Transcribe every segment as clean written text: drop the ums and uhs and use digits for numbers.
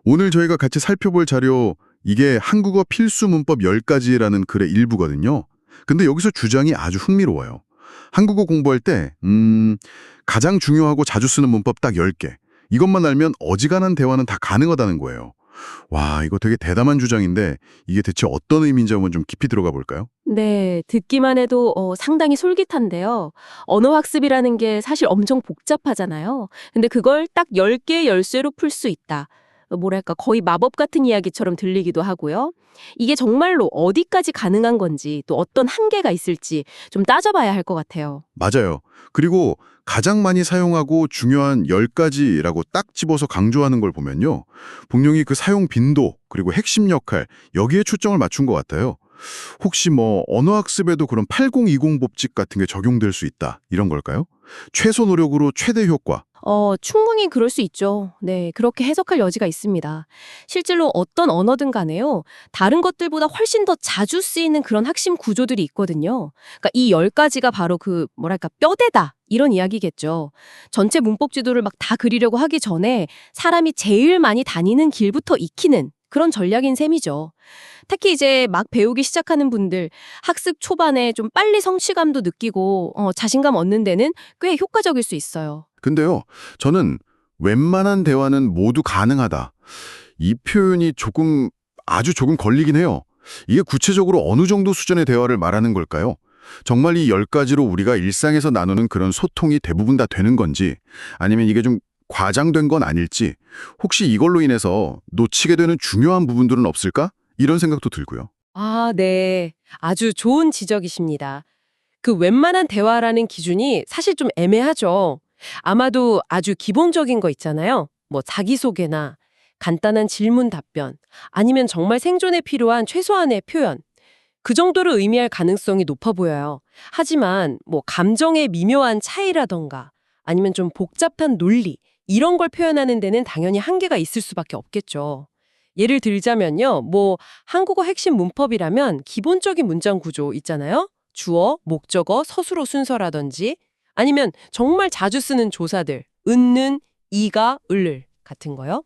오늘 저희가 같이 살펴볼 자료, 이게 한국어 필수 문법 10가지라는 글의 일부거든요. 근데 여기서 주장이 아주 흥미로워요. 한국어 공부할 때, 가장 중요하고 자주 쓰는 문법 딱 10개. 이것만 알면 어지간한 대화는 다 가능하다는 거예요. 와, 이거 되게 대담한 주장인데 이게 대체 어떤 의미인지 한번 좀 깊이 들어가 볼까요? 네, 듣기만 해도 상당히 솔깃한데요. 언어 학습이라는 게 사실 엄청 복잡하잖아요. 근데 그걸 딱 10개의 열쇠로 풀 수 있다. 뭐랄까, 거의 마법 같은 이야기처럼 들리기도 하고요. 이게 정말로 어디까지 가능한 건지, 또 어떤 한계가 있을지 좀 따져봐야 할 것 같아요. 맞아요. 그리고 가장 많이 사용하고 중요한 10가지라고 딱 집어서 강조하는 걸 보면요. 분명히 그 사용 빈도, 그리고 핵심 역할, 여기에 초점을 맞춘 것 같아요. 혹시 뭐 언어학습에도 그런 8020 법칙 같은 게 적용될 수 있다, 이런 걸까요? 최소 노력으로 최대 효과. 충분히 그럴 수 있죠. 네, 그렇게 해석할 여지가 있습니다. 실제로 어떤 언어든 간에요, 다른 것들보다 훨씬 더 자주 쓰이는 그런 핵심 구조들이 있거든요. 그러니까 이 10가지가 바로 뭐랄까, 뼈대다. 이런 이야기겠죠. 전체 문법 지도를 막 다 그리려고 하기 전에 사람이 제일 많이 다니는 길부터 익히는 그런 전략인 셈이죠. 특히 이제 막 배우기 시작하는 분들, 학습 초반에 좀 빨리 성취감도 느끼고 자신감 얻는 데는 꽤 효과적일 수 있어요. 근데요, 저는 웬만한 대화는 모두 가능하다. 이 표현이 아주 조금 걸리긴 해요. 이게 구체적으로 어느 정도 수준의 대화를 말하는 걸까요? 정말 이 10가지로 우리가 일상에서 나누는 그런 소통이 대부분 다 되는 건지, 아니면 이게 좀 과장된 건 아닐지, 혹시 이걸로 인해서 놓치게 되는 중요한 부분들은 없을까? 이런 생각도 들고요. 아, 네. 아주 좋은 지적이십니다. 그 웬만한 대화라는 기준이 사실 좀 애매하죠. 아마도 아주 기본적인 거 있잖아요. 뭐 자기소개나 간단한 질문 답변, 아니면 정말 생존에 필요한 최소한의 표현. 그 정도를 의미할 가능성이 높아 보여요. 하지만 뭐 감정의 미묘한 차이라던가 아니면 좀 복잡한 논리, 이런 걸 표현하는 데는 당연히 한계가 있을 수밖에 없겠죠. 예를 들자면요. 뭐 한국어 핵심 문법이라면 기본적인 문장 구조 있잖아요. 주어, 목적어, 서술어 순서라든지, 아니면 정말 자주 쓰는 조사들, 은는, 이가, 을을 같은 거요.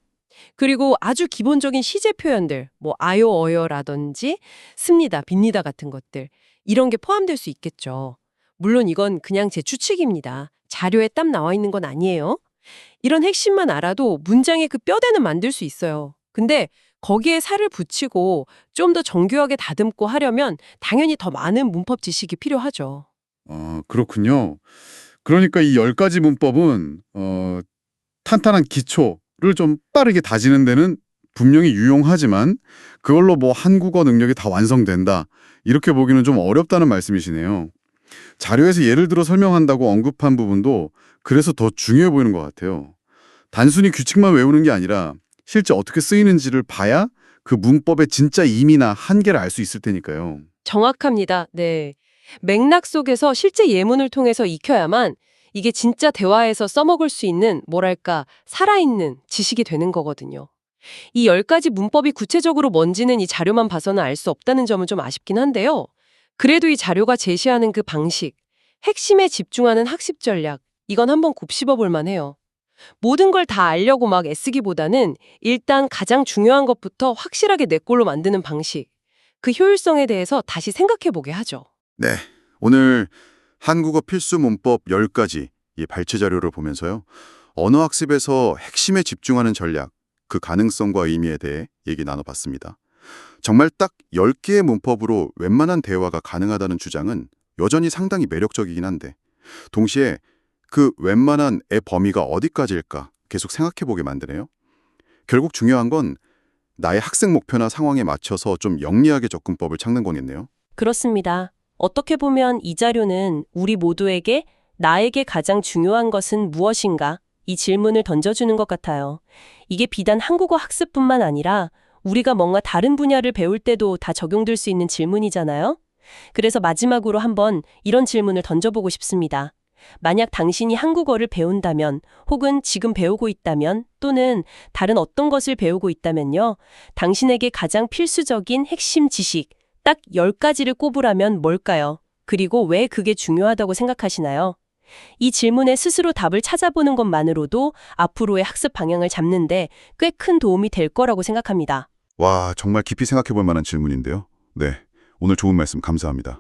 그리고 아주 기본적인 시제 표현들, 뭐 아요, 어요라든지 습니다, 빕니다 같은 것들, 이런 게 포함될 수 있겠죠. 물론 이건 그냥 제 추측입니다. 자료에 딱 나와 있는 건 아니에요. 이런 핵심만 알아도 문장의 그 뼈대는 만들 수 있어요. 근데 거기에 살을 붙이고 좀 더 정교하게 다듬고 하려면 당연히 더 많은 문법 지식이 필요하죠. 그렇군요. 그러니까 이 10가지 문법은 탄탄한 기초를 좀 빠르게 다지는 데는 분명히 유용하지만 그걸로 뭐 한국어 능력이 다 완성된다, 이렇게 보기는 좀 어렵다는 말씀이시네요. 자료에서 예를 들어 설명한다고 언급한 부분도 그래서 더 중요해 보이는 것 같아요. 단순히 규칙만 외우는 게 아니라 실제 어떻게 쓰이는지를 봐야 그 문법의 진짜 의미나 한계를 알 수 있을 테니까요. 정확합니다. 네. 맥락 속에서 실제 예문을 통해서 익혀야만 이게 진짜 대화에서 써먹을 수 있는 뭐랄까 살아있는 지식이 되는 거거든요. 이 10가지 문법이 구체적으로 뭔지는 이 자료만 봐서는 알 수 없다는 점은 좀 아쉽긴 한데요. 그래도 이 자료가 제시하는 그 방식, 핵심에 집중하는 학습 전략, 이건 한번 곱씹어 볼 만해요. 모든 걸 다 알려고 막 애쓰기보다는 일단 가장 중요한 것부터 확실하게 내 꼴로 만드는 방식, 그 효율성에 대해서 다시 생각해 보게 하죠. 네, 오늘 한국어 필수 문법 10가지 이 발췌 자료를 보면서요. 언어학습에서 핵심에 집중하는 전략, 그 가능성과 의미에 대해 얘기 나눠봤습니다. 정말 딱 10개의 문법으로 웬만한 대화가 가능하다는 주장은 여전히 상당히 매력적이긴 한데, 동시에 그 웬만한의 범위가 어디까지일까 계속 생각해보게 만드네요. 결국 중요한 건 나의 학생 목표나 상황에 맞춰서 좀 영리하게 접근법을 찾는 거겠네요. 그렇습니다. 어떻게 보면 이 자료는 우리 모두에게 나에게 가장 중요한 것은 무엇인가? 이 질문을 던져주는 것 같아요. 이게 비단 한국어 학습뿐만 아니라 우리가 뭔가 다른 분야를 배울 때도 다 적용될 수 있는 질문이잖아요. 그래서 마지막으로 한번 이런 질문을 던져보고 싶습니다. 만약 당신이 한국어를 배운다면, 혹은 지금 배우고 있다면, 또는 다른 어떤 것을 배우고 있다면요. 당신에게 가장 필수적인 핵심 지식, 딱 10가지를 꼽으라면 뭘까요? 그리고 왜 그게 중요하다고 생각하시나요? 이 질문에 스스로 답을 찾아보는 것만으로도 앞으로의 학습 방향을 잡는데 꽤 큰 도움이 될 거라고 생각합니다. 와, 정말 깊이 생각해 볼 만한 질문인데요. 네, 오늘 좋은 말씀 감사합니다.